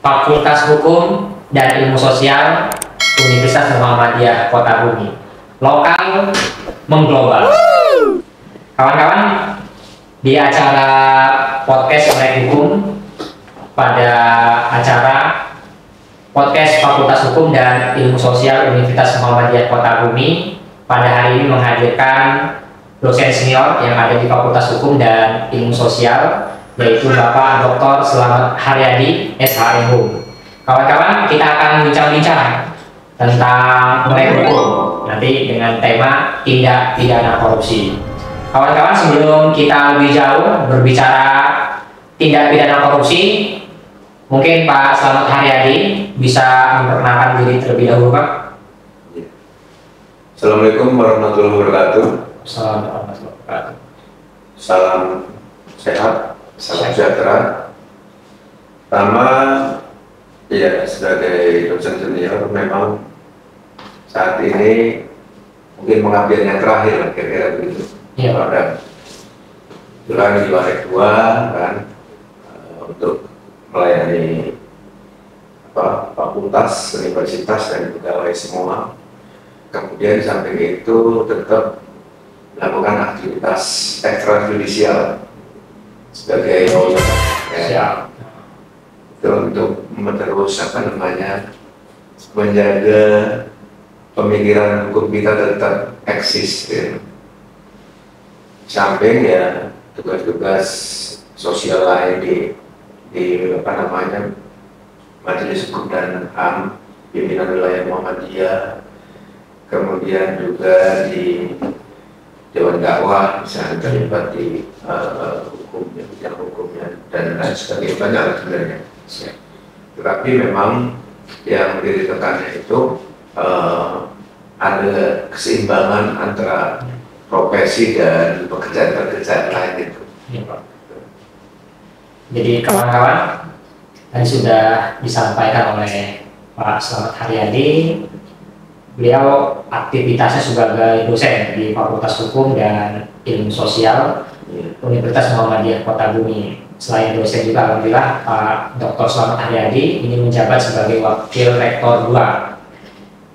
Fakultas Hukum dan Ilmu Sosial Universitas Muhammadiyah Kota Bumi. Lokal mengglobal. Kawan-kawan, di acara podcast Melek Hukum, pada acara podcast Fakultas Hukum dan Ilmu Sosial Universitas Muhammadiyah Kota Bumi, pada hari ini menghadirkan dosen senior yang ada di Fakultas Hukum dan Ilmu Sosial, yaitu Bapak Dr. Slamet Haryadi, SHMU. Kawan-kawan, kita akan bincang-bincang tentang Melek Hukum nanti dengan tema tindak pidana korupsi. Kawan-kawan, sebelum kita lebih jauh berbicara tindak pidana korupsi, mungkin Pak Slamet Haryadi bisa memperkenalkan diri terlebih dahulu, Pak. Assalamualaikum warahmatullahi wabarakatuh. Assalamualaikum warahmatullahi wabarakatuh. Salam sehat, salam sejahtera. Pertama, ya sebagai dosen senior memang saat ini mungkin pengabdian yang terakhir kira-kira begitu. Iya, Pak. Pada bulan di Warek 2 kan untuk melayani fakultas, universitas dan pegawai semua. Kemudian di samping itu tetap melakukan aktivitas ekstrajudisial sebagai ya, itu untuk terus menjaga pemikiran hukum kita tetap eksis ya. Samping ya tugas-tugas sosial lain di Majelis Hukum dan HAM pimpinan wilayah Muhammadiyah, kemudian juga di Dewan Dakwah misalnya terlibat di hukumnya, bidang hukumnya dan lain sebagainya, banyak sebenarnya. Tetapi memang yang ditekannya itu ada keseimbangan antara profesi dan pekerjaan-pekerjaan lain itu. Ya, Pak. Jadi kawan-kawan, tadi sudah disampaikan oleh Pak Slamet Haryadi. Beliau aktivitasnya sebagai dosen di Fakultas Hukum dan Ilmu Sosial Universitas Muhammadiyah Kota Bumi. Selain dosen juga, alhamdulillah, Pak Dr. Slamet Haryadi ini menjabat sebagai Wakil Rektor 2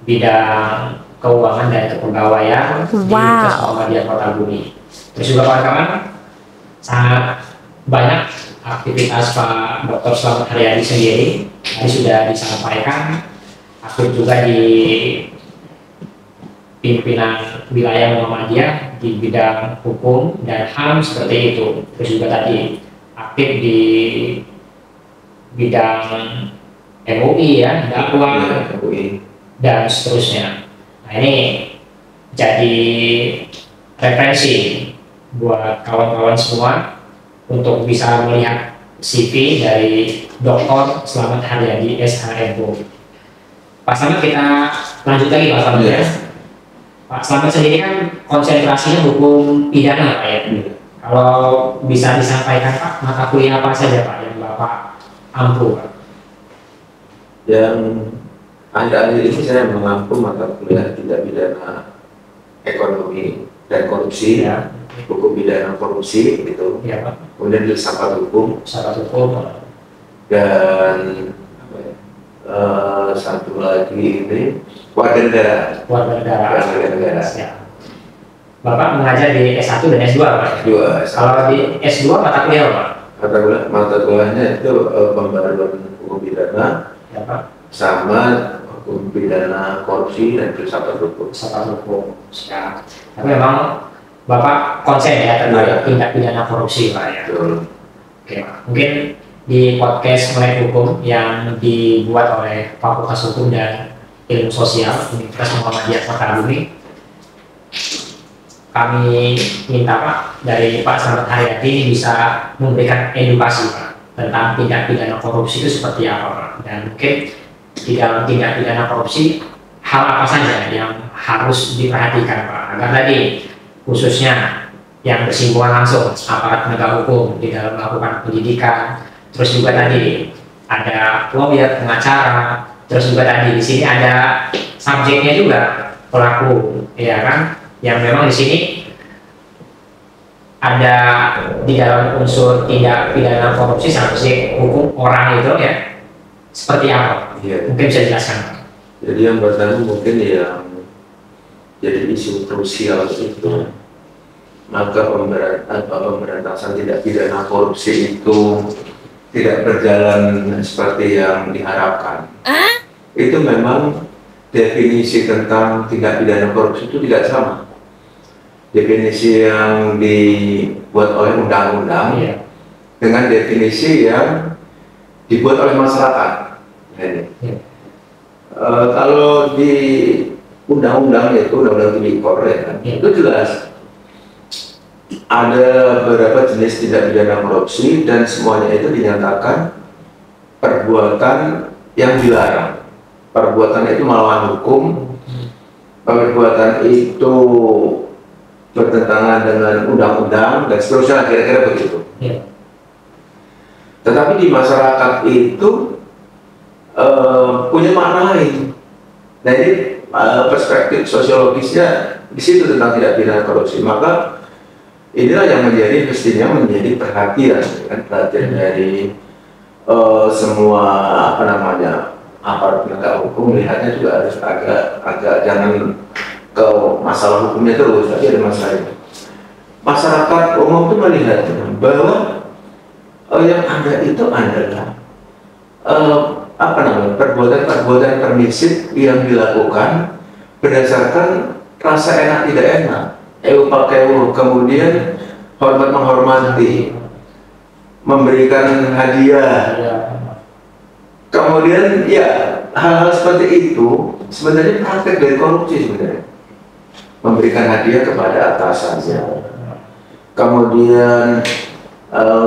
bidang keuangan dan kepegawaian di Universitas Muhammadiyah Kota Bumi. Terus juga kawan-kawan, sangat banyak aktivitas Pak Dr. Slamet Haryadi sendiri. Tadi sudah disampaikan, aktif juga di pimpinan wilayah Muhammadiyah di bidang hukum dan HAM seperti itu. Terus juga tadi aktif di bidang MUI ya, dakwah dan seterusnya. Nah, ini jadi referensi buat kawan-kawan semua untuk bisa melihat CV dari Dr. Slamet Haryadi, SHMU. Pak Slamet, kita lanjut lagi Pak Slamet ya. Pak Slamet sendiri kan konsentrasinya hukum pidana Pak ya. Kalau bisa disampaikan Pak, mata kuliah apa saja Pak yang Bapak ampu Pak? Yang akhir-akhir ini saya mengampu mata kuliah tindak pidana ekonomi dan korupsi, Ya. hukum pidana korupsi gitu. Ya Pak. Kemudian filsafat hukum dan satu lagi ini warga negara. Warga negara. Warga negara. Ya. Bapak mengajar di S1 dan S2 Pak? S2. Kalau di S2 mata kuliah Pak? Mata kuliahnya itu pembaruan hukum pidana, Ya Pak. sama hukum pidana korupsi dan filsafat hukum. Filsafat hukum. Ya. Tapi memang Bapak konsen ya terhadap tindak pidana korupsi Pak ya. Betul. Oke Pak. Mungkin di podcast Melek Hukum yang dibuat oleh Fakultas Hukum dan Ilmu Sosial Universitas Muhammadiyah Kota Bumi, kami minta Pak dari Pak Slamet Haryadi ini bisa memberikan edukasi Pak tentang tindak pidana korupsi itu seperti apa Pak, dan mungkin di dalam tindak pidana korupsi hal apa saja yang harus diperhatikan Pak agar tadi khususnya yang bersinggungan langsung aparat penegak hukum di dalam melakukan penyidikan. Terus juga tadi ada lawyer, pengacara, terus juga tadi di sini ada subjeknya juga, pelaku, ya kan? Yang memang di sini ada di dalam unsur tindak pidana korupsi seharusnya hukum orang itu ya, seperti apa? Iya. Mungkin bisa dijelaskan. Jadi yang pertama mungkin yang jadi isu krusial itu, maka pemberantasan tindak pidana korupsi itu tidak berjalan seperti yang diharapkan. Itu memang definisi tentang tindak pidana korupsi itu tidak sama. Definisi yang dibuat oleh undang-undang dengan definisi yang dibuat oleh masyarakat. Kalau di undang-undang itu, undang-undang tipikor ya kan, itu jelas ada beberapa jenis tindak pidana korupsi dan semuanya itu dinyatakan perbuatan yang dilarang. Perbuatan itu melawan hukum, perbuatan itu bertentangan dengan undang-undang dan seterusnya, kira-kira begitu. Tetapi di masyarakat itu punya makna lain. Nah ini perspektif sosiologisnya di situ tentang tindak pidana korupsi. Maka inilah yang mestinya menjadi perhatian, kan, perhatian dari semua aparat penegak hukum. Melihatnya juga harus agak jangan ke masalah hukumnya terus, tapi ada masalahnya. Masyarakat umum itu melihat bahwa yang ada itu adalah perbuatan-perbuatan permisif yang dilakukan berdasarkan rasa enak tidak enak, kemudian hormat menghormati, memberikan hadiah, kemudian ya hal-hal seperti itu sebenarnya praktek dari korupsi sebenarnya. Memberikan hadiah kepada atasannya, kemudian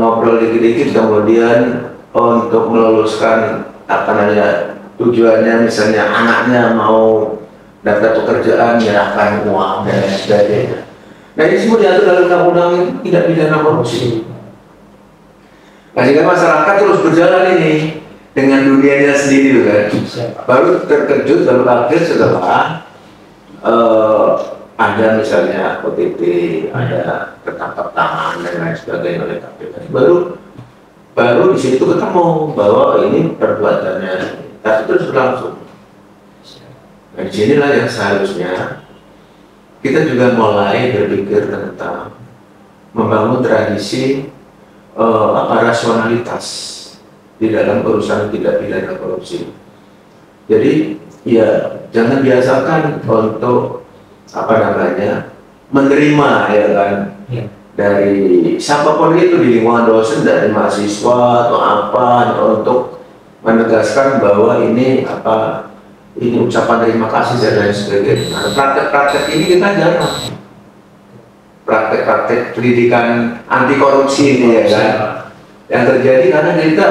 ngobrol dikit-dikit, kemudian untuk meluluskan tujuannya, misalnya anaknya mau daftar pekerjaan, menyerahkan uang dan sebagainya. Nah ini semua diatur dalam undang-undang tindak pidana korupsi. Nah sehingga masyarakat terus berjalan ini dengan dunianya sendiri kan. Baru terkejut, baru kaget setelah ada misalnya OTT, ada tertangkap tangan dan lain sebagainya oleh KPK. Baru di situ ketemu bahwa ini perbuatannya, tapi terus berlangsung. Nah, disinilah yang seharusnya kita juga mulai berpikir tentang membangun tradisi rasionalitas di dalam urusan tindak pidana korupsi. Jadi ya jangan biasakan untuk menerima, ya kan, dari siapapun itu, di lingkungan dosen, dari mahasiswa atau apa, untuk menegaskan bahwa ini ucapan terima kasih dan lain sebagainya. Nah, praktek-praktek ini kita jarang. Praktek-praktek pendidikan anti korupsi ini, ya kan, yang terjadi karena kita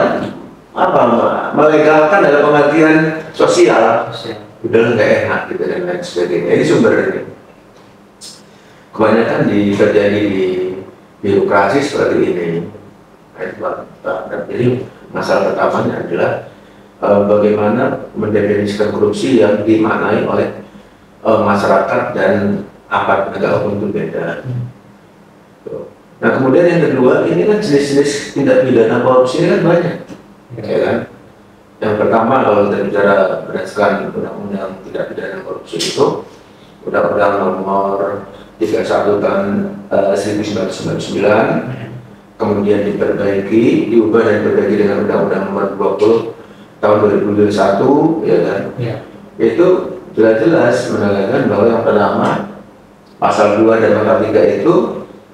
melegalkan dalam pengertian sosial, udah nggak enak gitu dan lain sebagainya. Ini sumber ini kebanyakan terjadi di birokrasi seperti ini. Jadi masalah pertamanya adalah bagaimana mendefinisikan korupsi yang dimaknai oleh masyarakat dan aparat penegak hukum itu beda. Nah kemudian yang kedua, ini kan jenis-jenis tindak pidana korupsi ini kan banyak, ya kan. Yang pertama, kalau kita bicara berdasarkan undang-undang tindak pidana korupsi itu, Undang-Undang Nomor 31 tahun 1999, kemudian diubah dan diperbaiki dengan Undang-Undang Nomor 20 tahun 2021, ya kan. Itu jelas-jelas menekankan bahwa yang pertama, pasal 2 dan pasal 3 itu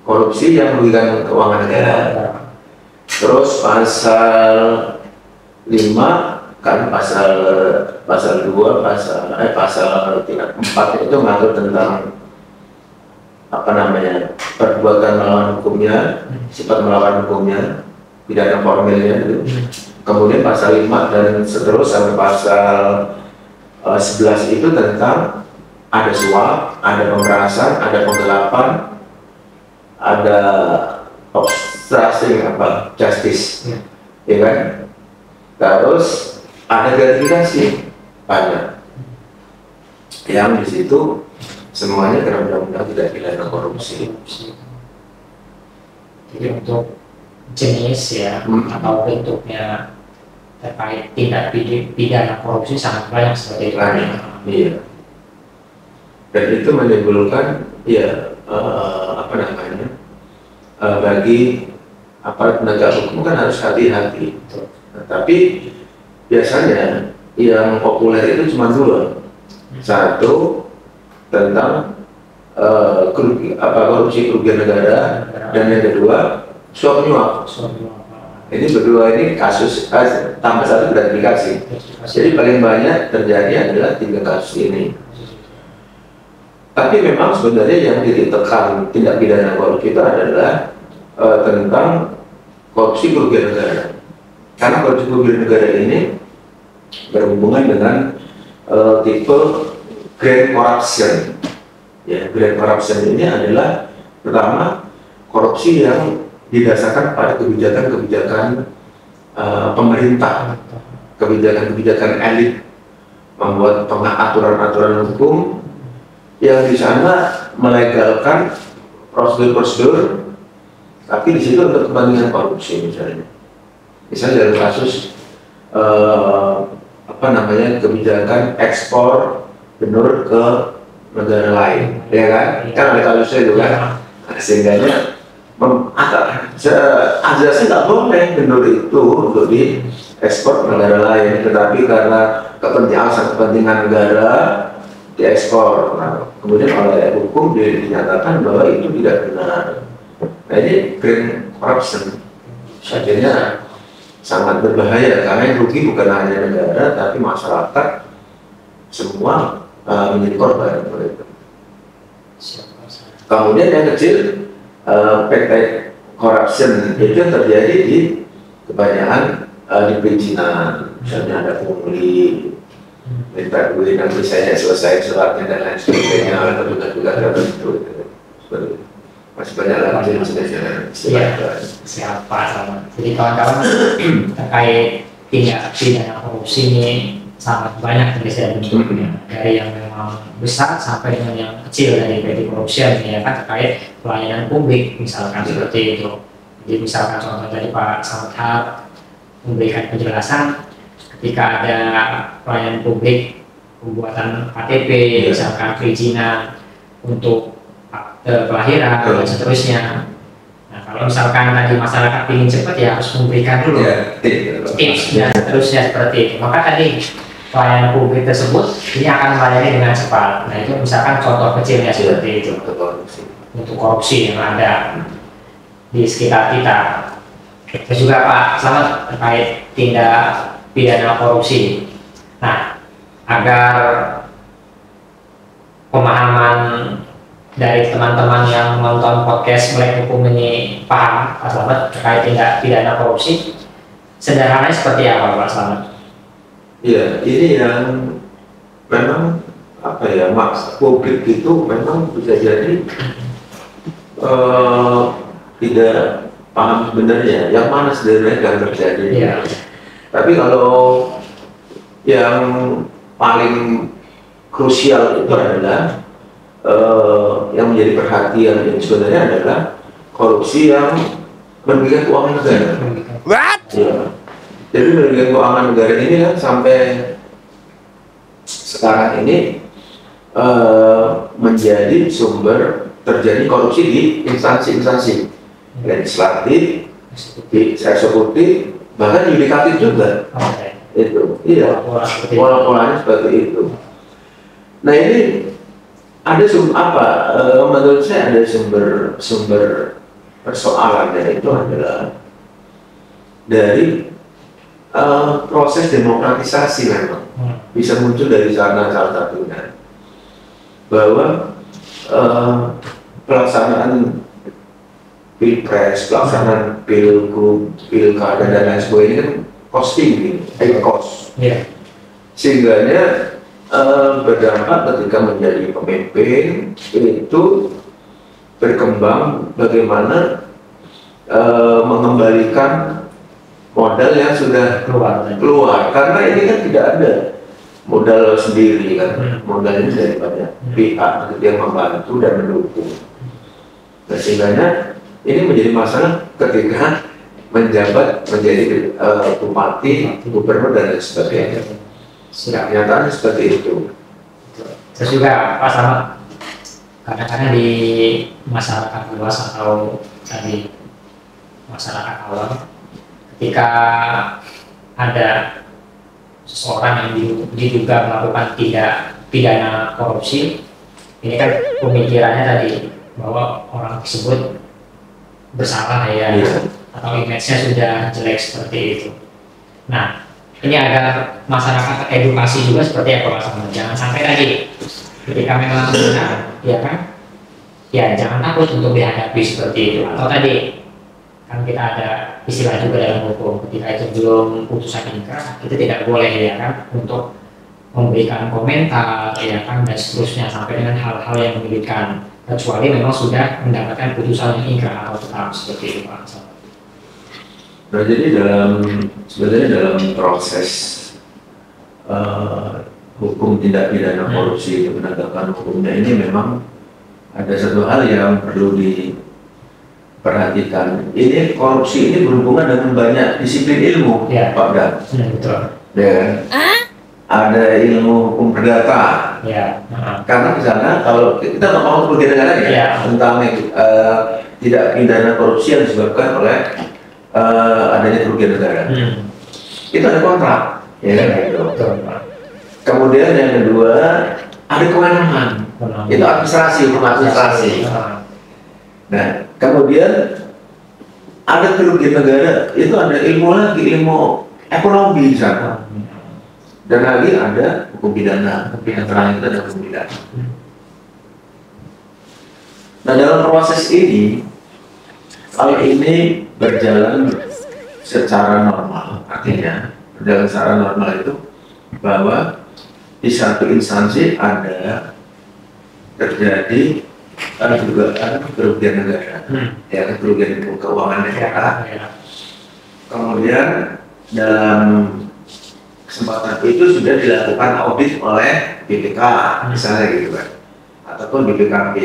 korupsi yang merugikan keuangan negara. Terus pasal 5 kan pasal 2 pasal 4 itu mengatur tentang perbuatan melawan hukumnya, sifat melawan hukumnya, pidana formilnya itu. Kemudian pasal 5 dan seterusnya sampai pasal 11 itu tentang ada suap, ada pemerasan, ada penggelapan, ada obstruction justice, ya kan? Terus ada gratifikasi banyak, yang di situ semuanya kena undang-undang tidak pidana korupsi. Jadi untuk jenis ya atau bentuknya terkait tindak pidana korupsi sangat banyak seperti itu. Iya. Dan itu menimbulkan ya apa namanya bagi aparat penegak hukum kan harus hati-hati. Nah, tapi biasanya yang populer itu cuma dua. Satu tentang korupsi kerugian negara, dan yang kedua suap menyuap. Ini berdua ini kasus tambah satu gratifikasi. Jadi paling banyak terjadi adalah 3 kasus ini. Tapi memang sebenarnya yang ditekan tindak pidana korupsi itu adalah tentang korupsi kerugian negara. Karena korupsi kerugian negara ini berhubungan dengan tipe grand corruption. Ya, grand corruption ini adalah pertama korupsi yang didasarkan pada kebijakan-kebijakan pemerintah, kebijakan-kebijakan elit, membuat aturan-aturan hukum yang di sana melegalkan prosedur-prosedur, tapi di situ untuk kepentingan korupsi misalnya. Misalnya dalam kasus kebijakan ekspor benur ke negara lain, ya kan? Kan ada kasusnya itu kan, sehingga asasnya nggak boleh benur itu untuk diekspor ke negara lain, tetapi karena kepentingan negara diekspor. Nah, kemudian oleh hukum dinyatakan bahwa itu tidak benar. Nah, ini grand corruption. Akhirnya sangat berbahaya karena yang rugi bukan hanya negara tapi masyarakat semua menjadi korban itu. Kemudian yang kecil praktek corruption itu terjadi di kebanyakan di perizinan, misalnya ada pungli, minta duit nanti saya selesai suratnya dan lain sebagainya, atau juga tertentu itu. Masih banyak lagi sebenarnya. Siapa sama. Jadi kawan-kawan terkait tindak pidana korupsi ini sangat banyak dari bentuknya, dari yang memang besar sampai dengan yang kecil dari petty corruption ya kan, terkait pelayanan publik misalkan seperti itu. Jadi misalkan contoh tadi Pak Samad memberikan penjelasan ketika ada pelayanan publik pembuatan KTP, misalkan perizinan untuk akte kelahiran dan seterusnya. Nah, kalau misalkan tadi masyarakat ingin cepat ya harus memberikan dulu tips dan seterusnya seperti itu. Maka tadi pelayanan publik tersebut ini akan melayani dengan cepat. Nah, itu misalkan contoh kecilnya seperti itu untuk korupsi yang ada di sekitar kita. Terus juga Pak Slamet terkait tindak pidana korupsi. Nah, agar pemahaman dari teman-teman yang menonton podcast Melek Hukum ini paham Pak Slamet terkait tindak pidana korupsi, sederhananya seperti apa Pak Slamet? Ya, ini yang memang publik itu memang bisa jadi tidak paham sebenarnya yang mana sebenarnya yang terjadi. Ya. Tapi kalau yang paling krusial itu adalah yang menjadi perhatian ini sebenarnya adalah korupsi yang merugikan keuangan negara. What? Ya. Jadi merugikan keuangan negara ini kan sampai sekarang ini menjadi sumber terjadi korupsi di instansi-instansi legislatif, di eksekutif, bahkan yudikatif juga. Itu, iya, pola-polanya seperti itu. Nah ini ada menurut saya ada sumber persoalannya itu adalah dari proses demokratisasi memang bisa muncul dari sana salah satunya bahwa pelaksanaan pilpres, pelaksanaan pilgub, pilkada dan lain sebagainya kan costing, cost. Sehingganya berdampak ketika menjadi pemimpin itu berkembang bagaimana mengembalikan modal yang sudah keluar karena ini kan tidak ada modal sendiri kan, modal ini dari banyak pihak yang membantu dan mendukung. Nah, sehingga ini menjadi masalah ketika menjabat menjadi bupati, gubernur dan lain sebagainya. Kenyataannya seperti itu. Terus juga Pak Samad, kadang-kadang di masyarakat luas atau tadi masyarakat awam, ketika ada seseorang yang diduga melakukan tindak pidana korupsi, ini kan pemikirannya tadi bahwa orang tersebut bersalah ya, atau image-nya sudah jelek seperti itu. Nah, ini agar masyarakat teredukasi juga seperti apa Mas Ahmad. Jangan sampai tadi ketika memang benar, ya kan, ya jangan takut untuk dihadapi seperti itu. Atau tadi kan kita ada istilah juga dalam hukum, ketika itu belum putusan inkrah, kita tidak boleh ya kan untuk memberikan komentar ya kan dan seterusnya sampai dengan hal-hal yang menyulitkan, kecuali memang sudah mendapatkan putusan yang inkrah atau tetap seperti itu Pak. Nah, jadi sebenarnya dalam proses hukum tindak pidana korupsi, penegakan hukumnya ini memang ada satu hal yang perlu diperhatikan. Ini korupsi ini berhubungan dengan banyak disiplin ilmu, ya, Pak Dan. Betul. Dan ada ilmu hukum perdata. Ya. Karena di sana kalau kita mau kerugian negara ya, tentang tidak pidana korupsi yang disebabkan oleh adanya kerugian negara. Itu ada kontrak, ya kan gitu. Kemudian yang kedua ada kewenangan. Itu administrasi, hukum administrasi. Nah, kemudian ada kerugian negara, itu ada ilmu lagi, ilmu ekonomi di sana. Dan lagi ada hukum pidana, yang terakhir itu ada hukum pidana. Nah, dalam proses ini, kalau ini berjalan secara normal, artinya berjalan secara normal itu bahwa di satu instansi ada terjadi dugaan kerugian negara, ya kerugian keuangan negara. Kemudian dalam kesempatan itu sudah dilakukan audit oleh BPK, misalnya gitu kan, ataupun BPKP.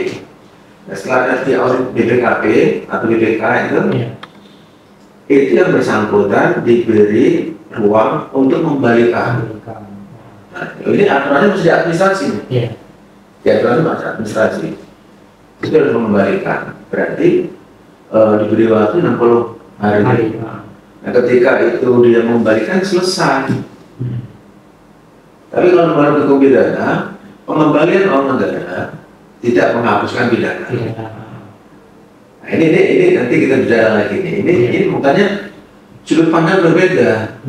Nah, setelah nanti audit BPKP atau BPK itu yang bersangkutan diberi ruang untuk membalikan. Nah, ini aturannya mesti administrasi. Ya, aturannya masih administrasi. Itu harus mengembalikan. Berarti diberi waktu 60 hari. Nah, ketika itu dia mengembalikan selesai. Tapi kalau menurut hukum pidana, pengembalian uang negara tidak menghapuskan pidana. Nah, ini nanti kita bicara lagi nih. Ini makanya sudut pandang berbeda.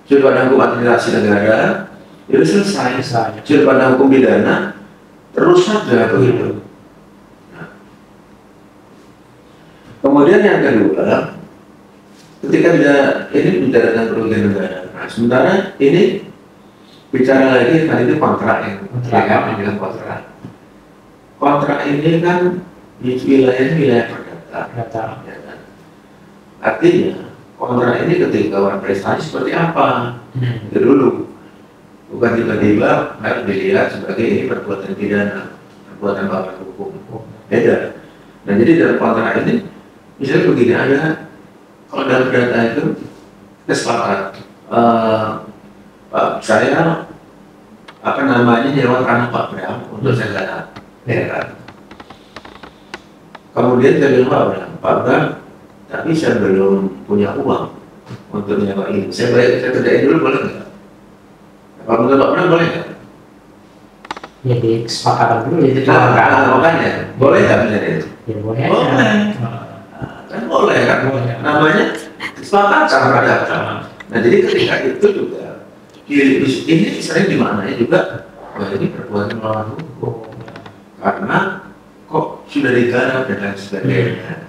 Sudut pandang hukum administrasi negara itu selesai. Sudut pandang hukum pidana terus saja begitu. Nah, kemudian yang kedua, ketika ini bicara tentang kerugian negara. Nah, sementara ini bicara lagi tadi itu kontrak yang bilang kontrak. Kontrak ini kan di wilayah perdata. Ya kan? Artinya kontrak ini ketika orang prestasi seperti apa? Itu dulu. Bukan tiba-tiba harus dilihat sebagai ini perbuatan pidana, perbuatan melawan hukum. Beda. Nah, jadi dalam kontrak ini misalnya begini, ada kalau dalam perdata itu kita sepakat saya nyewa tanah Pak Bram untuk saya garap, ya kan. Kemudian saya bilang Pak Bram, tapi saya belum punya uang untuk nyewa ini. Saya kerjain dulu boleh nggak? Kalau menurut Pak Bram boleh nggak? Ya di kesepakatan dulu itu. Makanya boleh nggak misalnya itu? Ya boleh. Kan boleh kan? Namanya kesepakatan perdata. Nah, jadi ketika itu juga ini sering dimaknai juga bahwa ini perbuatan melawan hukum karena kok sudah digarap dan lain sebagainya.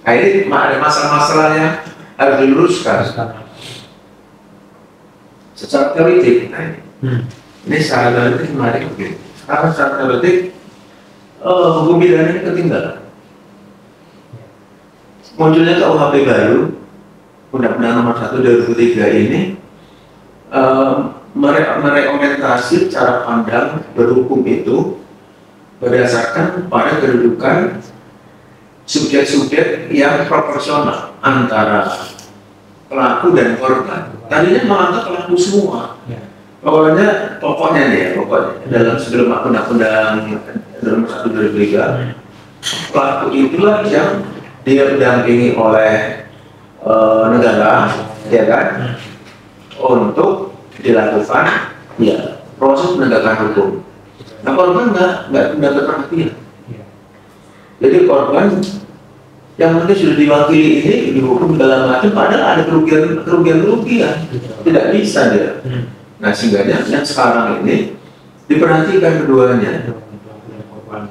Nah, ini ada masalah-masalah yang harus diluruskan secara teoritik. Nah, ini secara teoritik menarik begini. Karena secara teoritik hukum pidana ini ketinggalan. Munculnya KUHP baru, Undang-Undang Nomor 1 2003 ini mereorientasi cara pandang berhukum itu berdasarkan pada kedudukan subjek-subjek yang proporsional antara pelaku dan korban. Tadinya menganggap pelaku semua. Pokoknya dalam sebelum undang-undang nomor 1 2003, pelaku itulah yang dia didampingi oleh negara, ya kan, untuk dilakukan ya proses penegakan hukum. Nah, korban nggak dapat perhatian. Jadi korban yang mungkin sudah diwakili ini dihukum segala macam, padahal ada kerugian, tidak bisa dia. Nah, sehingga yang sekarang ini diperhatikan keduanya,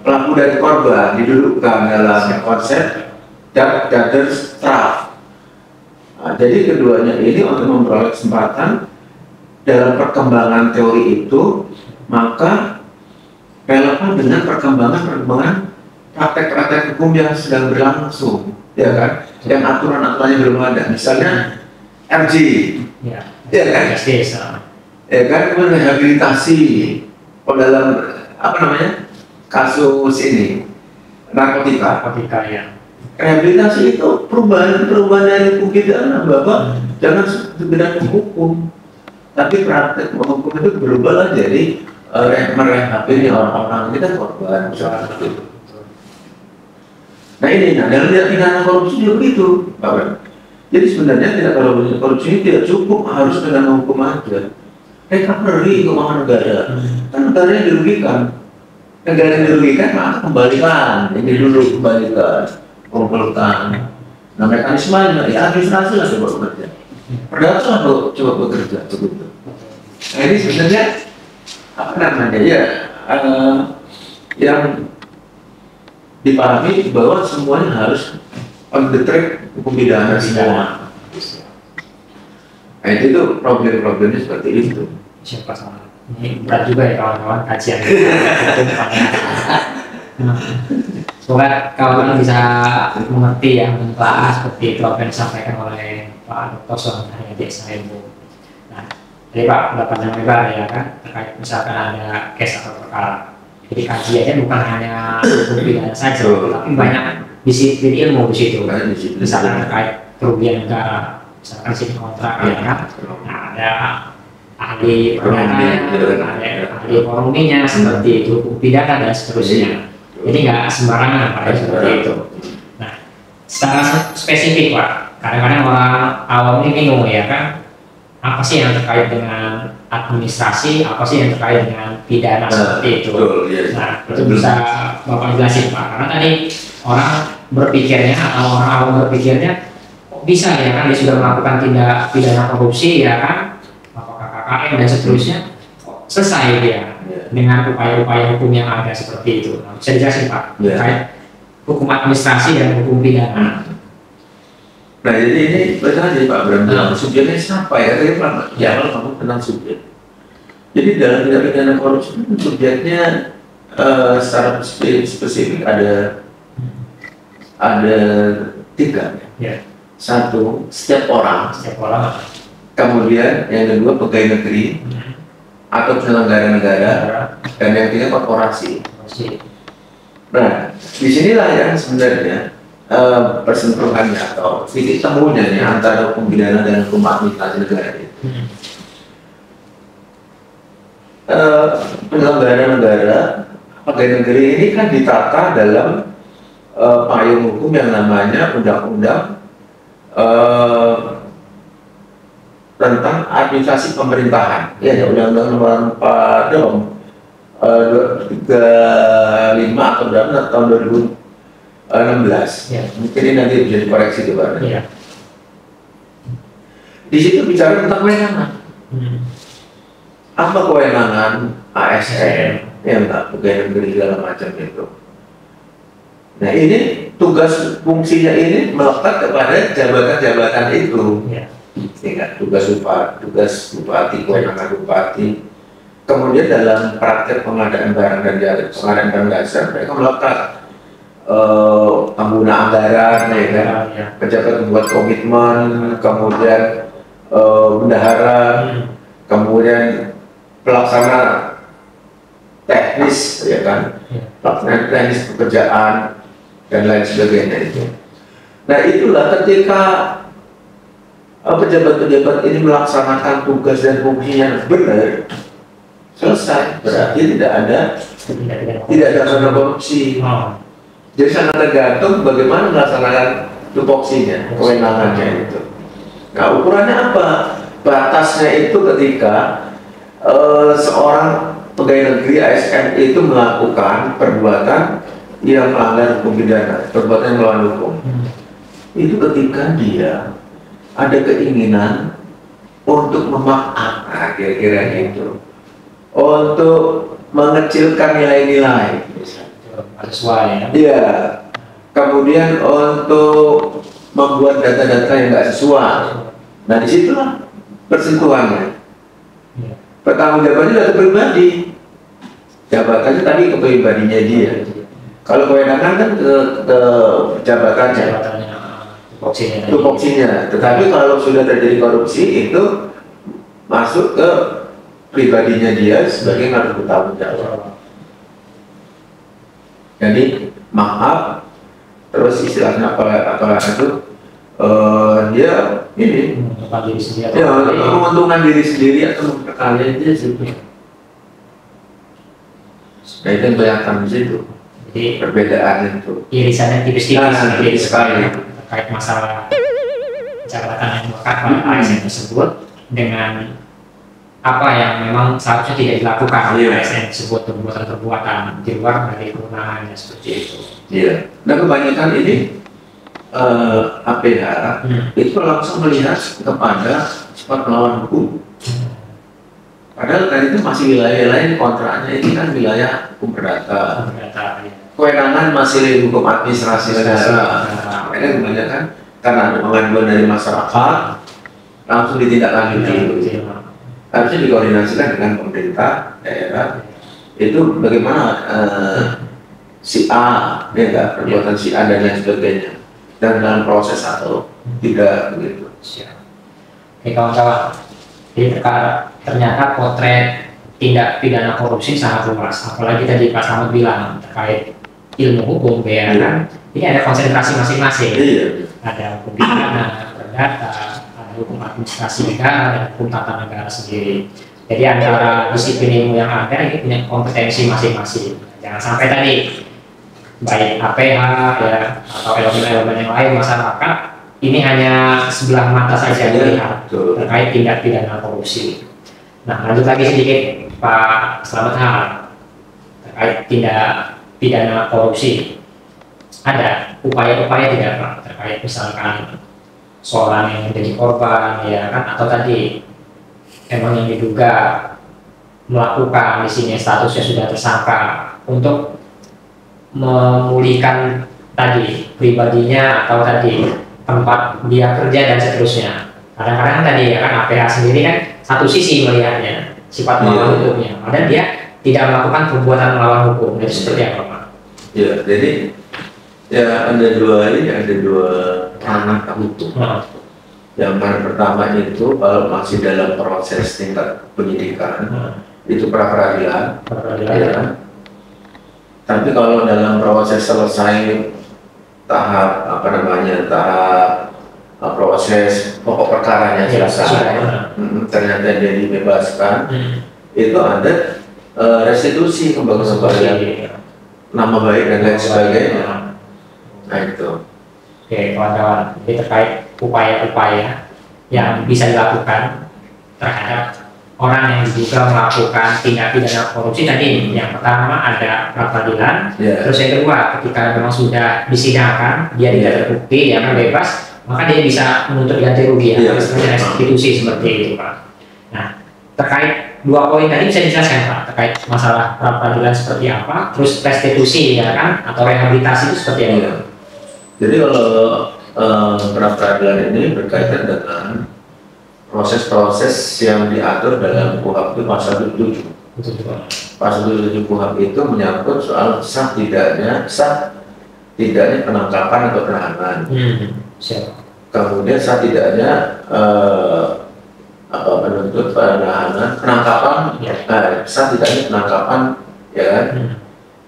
pelaku dan korban didudukkan dalam konsep Debtors Trust. Nah, jadi keduanya ini untuk memperoleh kesempatan dalam perkembangan teori itu, maka relevan dengan perkembangan praktek-praktek hukum yang sedang berlangsung, ya kan? Yang aturan-aturannya belum ada, misalnya RG, ya kan? Ya kan, kemudian rehabilitasi dalam kasus ini narkotika ya. Rehabilitasi itu perubahan dari hukum pidana, Bapak jangan sekedar menghukum, tapi praktek menghukum itu berubahlah jadi merehabilitasi orang-orang kita korban soal itu. Nah ini, dalam tindak pidana korupsi juga begitu, Bapak. Jadi sebenarnya tindak korupsi ini tidak cukup harus dengan hukum aja. Recovery keuangan negara, kan negara yang dirugikan. Negara yang dirugikan maka kembalikan, ini dulu kembalikan, kumpulkan. Nah mekanismenya ya administrasi lah coba bekerja, perdata lah coba bekerja begitu. Nah ini sebenarnya yang dipahami bahwa semuanya harus on the track hukum pidana semua. Nah itu problem-problemnya seperti itu. Siapa salah? Ini berat juga ya kawan-kawan kajian. Semoga kawan-kawan bisa mengerti ya, menelaah seperti itu apa yang disampaikan oleh Pak Dr. Sohon Haryadi Saebo. Nah, jadi Pak udah panjang lebar ya kan, terkait misalkan ada case atau perkara. Jadi kajiannya bukan hanya hukum pidana saja, tapi banyak disiplin ilmu di situ. Misalkan terkait kerugian negara, misalkan sih kontrak ya kan. Nah, ada ahli perdata, ada ahli ekonominya seperti itu, hukum pidana dan seterusnya. Jadi nggak sembarangan Pak seperti itu. Nah, secara spesifik Pak, kadang-kadang orang awam ini bingung ya kan, apa sih yang terkait dengan administrasi, apa sih yang terkait dengan pidana seperti itu. Nah, itu bisa Bapak jelasin Pak, karena tadi orang berpikirnya atau orang awam berpikirnya kok bisa ya kan dia sudah melakukan tindak pidana korupsi ya kan, apakah KKN dan seterusnya, kok selesai dia dengan upaya-upaya hukum yang ada seperti itu. Nah, bisa dijelasin Pak terkait hukum administrasi dan hukum pidana. Nah jadi ini betul aja Pak Bram, subjeknya siapa ya? Tadi Pak Jamal kamu tentang subjek. Jadi dalam tindak pidana korupsi subjeknya secara spesifik ada 3. Ya. Satu, setiap orang. Kemudian yang kedua pegawai negeri atau penyelenggara negara, dan yang ketiga korporasi. Nah, disinilah yang sebenarnya persentuhannya atau titik temunya nih antara hukum pidana dan hukum administrasi negara itu. Penyelenggara negara, pegawai negeri ini kan ditata dalam payung hukum yang namanya undang-undang tentang administrasi pemerintahan. Ya, undang-undang nomor 4 35 atau berapa tahun 2016. Ya. Mungkin ini nanti bisa dikoreksi tuh Pak. Ya. Di situ bicara tentang kewenangan. Apa kewenangan ASN yang tak pegawai negeri segala macam itu. Nah ini tugas fungsinya ini melekat kepada jabatan-jabatan itu. Ya. Tugas bupati, kewenangan bupati. Kemudian dalam praktek pengadaan barang dan jasa, mereka melekat pengguna anggaran, ya kan? Pejabat membuat komitmen, kemudian bendahara, kemudian pelaksana teknis, ya kan? Pelaksana teknis pekerjaan dan lain sebagainya itu. Nah itulah ketika pejabat-pejabat ini melaksanakan tugas dan fungsinya benar, selesai, berarti tidak ada korupsi. Jadi sangat tergantung bagaimana melaksanakan tupoksinya, kewenangannya itu. Nah ukurannya apa? Batasnya itu ketika seorang pegawai negeri ASN itu melakukan perbuatan yang melanggar hukum pidana, perbuatan yang melawan hukum. Itu ketika dia ada keinginan untuk memaafkan, nah, kira-kira gitu, untuk mengecilkan nilai-nilai, sesuai. Iya. Kemudian untuk membuat data-data yang nggak sesuai. Nah disitulah persentuhannya. Pertanggungjawabannya data pribadi. Jabatannya tadi ke pribadinya dia. Kalau kewenangan kan ke jabatannya. Tupoksinya. Tetapi kalau sudah terjadi korupsi itu masuk ke pribadinya dia sebagai yang harus bertanggung jawab. Jadi maaf, terus istilahnya apa itu? Dia ini menguntungkan diri sendiri atau memperkaya dia sih. Nah itu yang kelihatan di situ. Jadi perbedaan itu. Irisannya tipis-tipis sekali terkait masalah jabatan yang melekat pada ASN tersebut dengan apa yang memang seharusnya tidak dilakukan oleh ASN tersebut, perbuatan-perbuatan di luar dari kewenangannya seperti itu. Iya. Nah kebanyakan ini APH itu langsung melihat kepada sifat melawan hukum. Padahal tadi itu masih wilayah-wilayah kontraknya ini kan wilayah hukum perdata. Kewenangan masih hukum administrasi negara. Makanya kebanyakan karena ada pengaduan dari masyarakat langsung ditindaklanjuti. Harusnya dikoordinasikan dengan pemerintah daerah. Itu bagaimana si A, ya, perbuatan si A dan lain sebagainya. Dan dalam proses atau tidak begitu. Oke kawan-kawan, jadi ternyata potret tindak pidana korupsi sangat luas. Apalagi tadi Pak Slamet bilang terkait ilmu hukum, ya kan? Ini ada konsentrasi masing-masing. Ada hukum pidana, perdata, ada hukum administrasi negara, dan hukum tata negara sendiri. Jadi antara disiplin ilmu yang ada ini punya kompetensi masing-masing. Jangan sampai tadi baik APH ya atau elemen-elemen yang lain masyarakat ini hanya sebelah mata saja melihat terkait tindak pidana korupsi. Nah lanjut lagi sedikit Pak Slamet terkait tindak pidana korupsi. Ada upaya-upaya tidak Pak terkait misalkan seorang yang menjadi korban ya kan, atau tadi emang yang diduga melakukan di sini statusnya sudah tersangka untuk memulihkan tadi pribadinya atau tadi tempat dia kerja dan seterusnya. Kadang-kadang tadi ya kan APH sendiri kan satu sisi melihatnya sifat melawan hukumnya, padahal dia tidak melakukan perbuatan melawan hukum. Jadi seperti apa Pak? Ya, jadi ya ada dua ranah hukum. Yang pertama itu kalau masih dalam proses tingkat penyidikan itu pra peradilan. Ya. Tapi kalau dalam proses selesai tahap proses pokok perkaranya selesai, ternyata dia dibebaskan, itu ada restitusi kembali nama baik dan lain sebagainya. Nah itu. Oke kawan-kawan, jadi terkait upaya-upaya yang bisa dilakukan terhadap orang yang diduga melakukan tindak pidana korupsi tadi. Yang pertama ada pra peradilan, terus yang kedua ketika memang sudah disidangkan dia tidak terbukti ya bebas, maka dia bisa menuntut ganti rugi atau restitusi seperti itu Pak. Nah terkait dua poin tadi bisa dijelaskan Pak terkait masalah pra peradilan seperti apa, terus restitusi ya kan atau rehabilitasi itu seperti apa? Jadi kalau pra peradilan ini berkaitan dengan proses-proses yang diatur dalam KUHP itu pasal 77. Pasal 77 KUHP itu menyangkut soal sah tidaknya penangkapan atau penahanan. Kemudian sah tidaknya penuntut penanganan penangkapan, sah tidaknya penangkapan ya kan,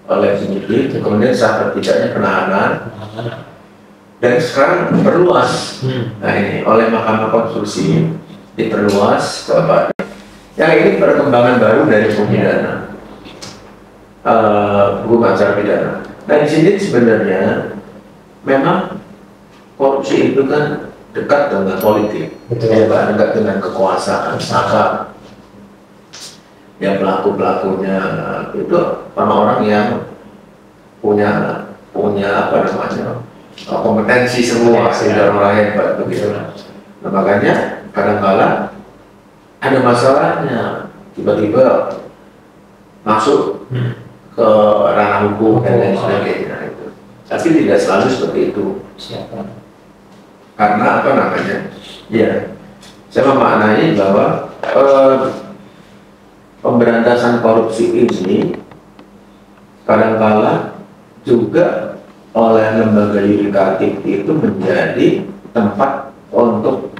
oleh penyidik, kemudian sah atau tidaknya penahanan, dan sekarang diperluas. Nah ini oleh Mahkamah Konstitusi diperluas kepada yang ini perkembangan baru dari hukum pidana, hukum acara pidana. Nah di sini sebenarnya memang korupsi itu kan dekat dengan politik, ya Pak, dekat dengan kekuasaan. Maka yang pelaku-pelakunya itu orang-orang yang punya apa namanya, kompetensi semua, tidak orang hebat begitu. Nah, makanya kadang-kala ada masalahnya, tiba-tiba masuk ke ranah hukum dan lain sebagainya itu. Tapi tidak selalu seperti itu. Karena apa namanya? Ya, saya memaknai bahwa pemberantasan korupsi ini kadang-kala juga oleh lembaga yudikatif itu menjadi tempat untuk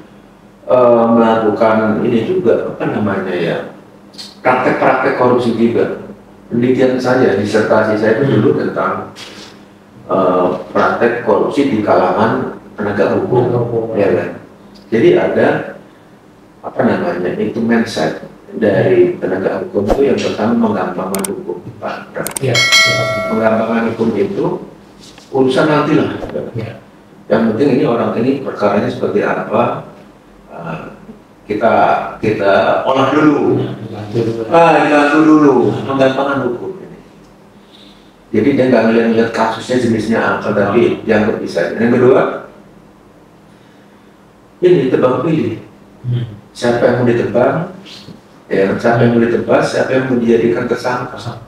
melakukan ini juga, apa namanya ya, praktek-praktek korupsi juga. Penelitian saya, disertasi saya itu dulu tentang praktek korupsi di kalangan penegak hukum, ya kan. Jadi ada apa namanya, itu mindset dari penegak hukum itu yang pertama menggampangkan hukum, Pak. Ya, menggampangkan hukum itu urusan nantilah. Ya. Yang penting ini orang ini perkaranya seperti apa, kita olah dulu, dibantu dulu, menggampangkan hukum ini. Jadi dia nggak ngeliat kasusnya jenisnya apa, tapi yang berpisah. Yang kedua, ini tebang pilih. Siapa yang mau ditebang, ya, siapa yang mau ditebas, siapa yang mau dijadikan tersangka.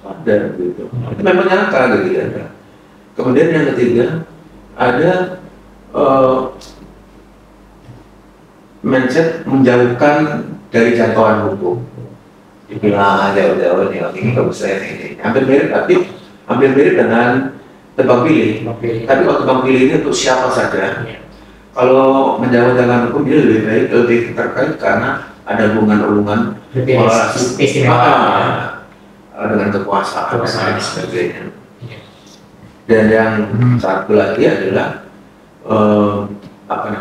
Ada gitu. Itu memang nyata gitu ya. Kemudian yang ketiga, ada mindset menjauhkan dari jangkauan hukum. Dibilang jauh-jauh nih, ini nggak usah ini. Hampir mirip dengan tebang pilih. Tapi kalau tebang pilih ini untuk siapa saja. Kalau menjauh dengan hukum dia lebih terkait karena ada hubungan-hubungan dengan kekuasaan dan sebagainya. Dan yang satu lagi adalah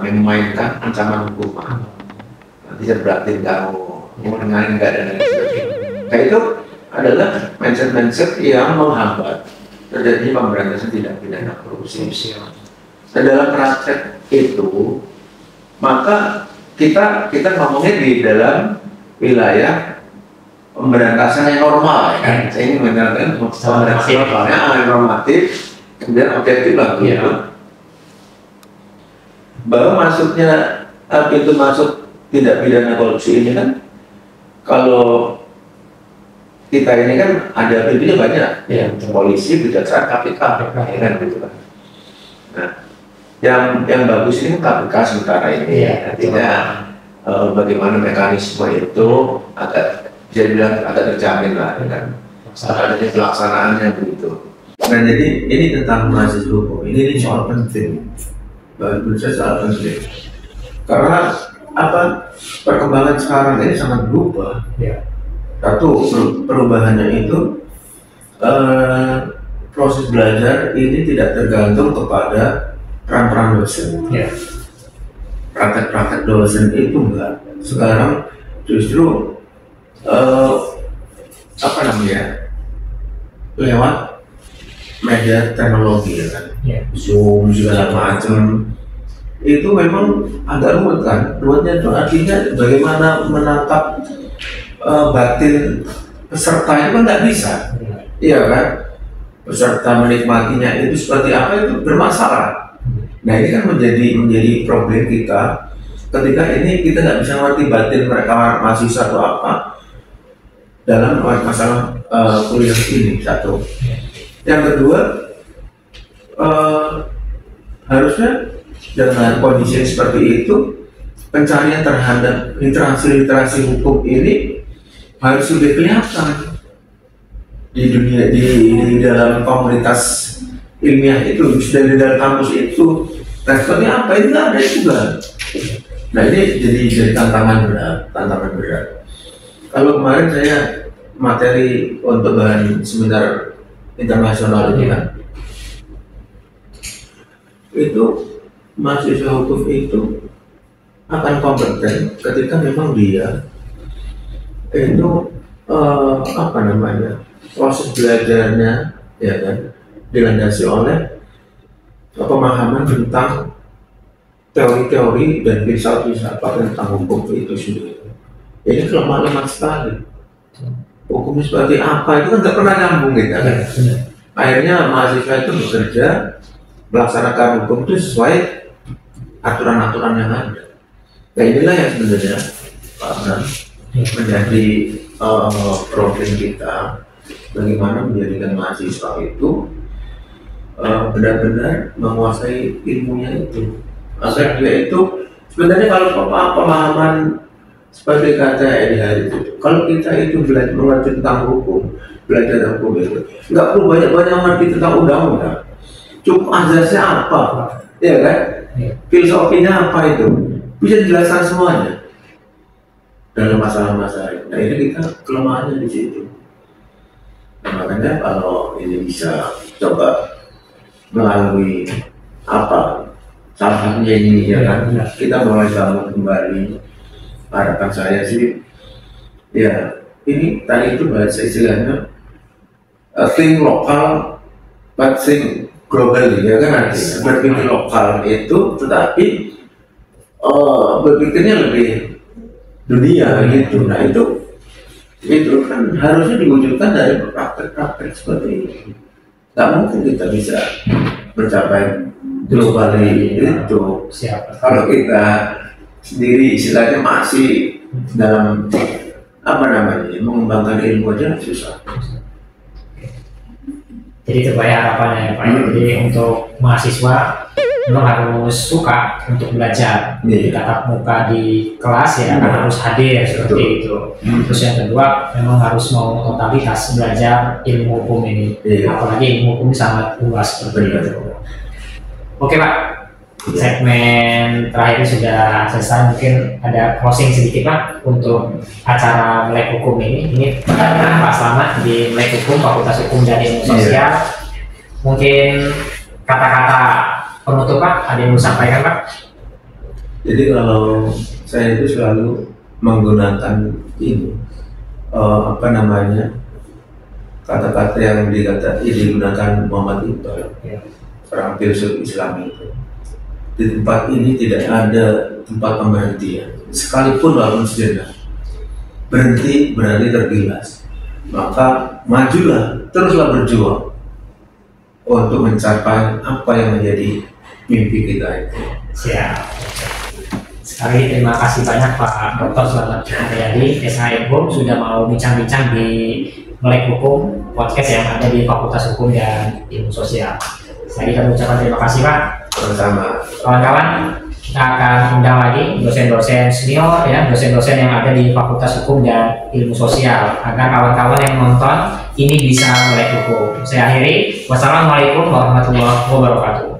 memainkan ancaman hukuman. Nanti saya beratin kamu mau dengarin nggak dan lain sebagainya. Nah itu adalah mindset yang menghambat terjadinya pemberantasan tindak pidana korupsi. Dan dalam praktek itu, maka kita ngomongnya di dalam wilayah pemberantasan yang normal, ya kan? Saya ingin mengatakan pemberantasan normalnya yang normatif, kemudian objektif lah gitu. Bahwa masuknya pintu masuk tindak pidana korupsi ini kan, kalau kita ini kan ada pintunya banyak, ya, polisi, kejaksaan, KPK, ya kan gitu kan. Nah, yang bagus ini KPK sementara ini, ya, artinya bagaimana mekanisme itu agak bisa dibilang agak terjamin lah, ya kan. Adanya pelaksanaannya begitu. Nah jadi ini tentang mahasiswa hukum, ini soal penting, menurut saya soal penting. Karena apa, perkembangan sekarang ini sangat berubah. Ya. Satu, perubahannya itu proses belajar ini tidak tergantung kepada peran-peran dosen. Ya. Praktek-praktek dosen itu enggak. Sekarang justru lewat media teknologi, ya kan. Ya. Zoom segala macam. Itu memang agak rumit kan. Rumitnya itu artinya bagaimana menangkap batin peserta itu kan nggak bisa. Iya kan. Peserta menikmatinya itu seperti apa itu bermasalah. Nah ini kan menjadi problem kita ketika ini kita nggak bisa ngerti batin mereka mahasiswa atau apa dalam masalah kuliah ini. Satu. Yang kedua, harusnya dengan kondisi seperti itu pencarian terhadap literasi hukum ini harus sudah kelihatan di dunia, di dalam komunitas ilmiah itu, sudah di dalam kampus itu. Responnya apa? Itu nggak ada juga. Nah ini jadi tantangan berat. Kalau kemarin saya materi untuk bahan seminar internasional ini kan, itu mahasiswa hukum itu akan kompeten ketika memang dia itu apa namanya, proses belajarnya ya kan dilandasi oleh pemahaman tentang teori-teori dan filsafat tentang hukum itu sendiri. Ini kelemahan lemah sekali. Hukum seperti apa itu kan nggak pernah nyambung gitu kan. Akhirnya mahasiswa itu bekerja melaksanakan hukum itu sesuai aturan-aturan yang ada. Nah inilah yang sebenarnya karena menjadi problem kita, bagaimana menjadikan mahasiswa itu benar-benar menguasai ilmunya itu. Agar dia itu sebenarnya kalau pemahaman seperti kata Edi Hari itu, kalau kita itu belajar mengerti tentang hukum, belajar hukum itu nggak perlu banyak-banyak mengerti tentang undang-undang, cukup azasnya apa, ya kan, filosofinya apa itu bisa dijelaskan semuanya dalam masalah-masalah itu. Nah ini kita kelemahannya di situ. Nah, makanya kalau ini bisa coba melalui apa, salah satunya ini ya kan, kita mulai bangun kembali. Harapan saya sih ya ini tadi itu bahasa istilahnya think lokal but think global ya kan, artinya berpikir lokal itu tetapi berpikirnya lebih dunia gitu. Nah itu kan harusnya diwujudkan dari praktek-praktek seperti ini. Nggak mungkin kita bisa mencapai global itu kalau kita sendiri istilahnya masih dalam apa namanya mengembangkan ilmu aja susah. Jadi terbayar harapannya ya Pak. Jadi untuk mahasiswa memang harus suka untuk belajar di tatap muka di kelas ya, kan harus hadir seperti itu. Terus yang kedua memang harus mau totalitas belajar ilmu hukum ini, apalagi ilmu hukum sangat luas seperti itu. Oke Pak, segmen terakhir sudah selesai, mungkin ada closing sedikit Pak untuk acara Melek Hukum ini. Ini Pak Slamet di Melek Hukum, Fakultas Hukum dan Ilmu Sosial. Mungkin kata-kata penutup Pak, ada yang mau sampaikan Pak? Jadi kalau saya itu selalu menggunakan ini apa namanya kata-kata yang digunakan Muhammad Iqbal, orang filsuf Islam itu. Di tempat ini tidak ada tempat pemberhentian, sekalipun walaupun sejenak. Berhenti berarti tergilas, maka majulah, teruslah berjuang untuk mencapai apa yang menjadi mimpi kita itu. Siap. Sekali terima kasih banyak Pak Dr. Slamet Haryadi, SH Hukum, sudah mau bincang-bincang di Melek Hukum podcast yang ada di Fakultas Hukum dan Ilmu Sosial. Saya kami ucapkan terima kasih Pak. Sama-sama. Kawan-kawan, kita akan undang lagi dosen-dosen senior ya, dosen-dosen yang ada di Fakultas Hukum dan Ilmu Sosial agar kawan-kawan yang nonton ini bisa melek hukum. Saya akhiri. Wassalamualaikum warahmatullahi wabarakatuh.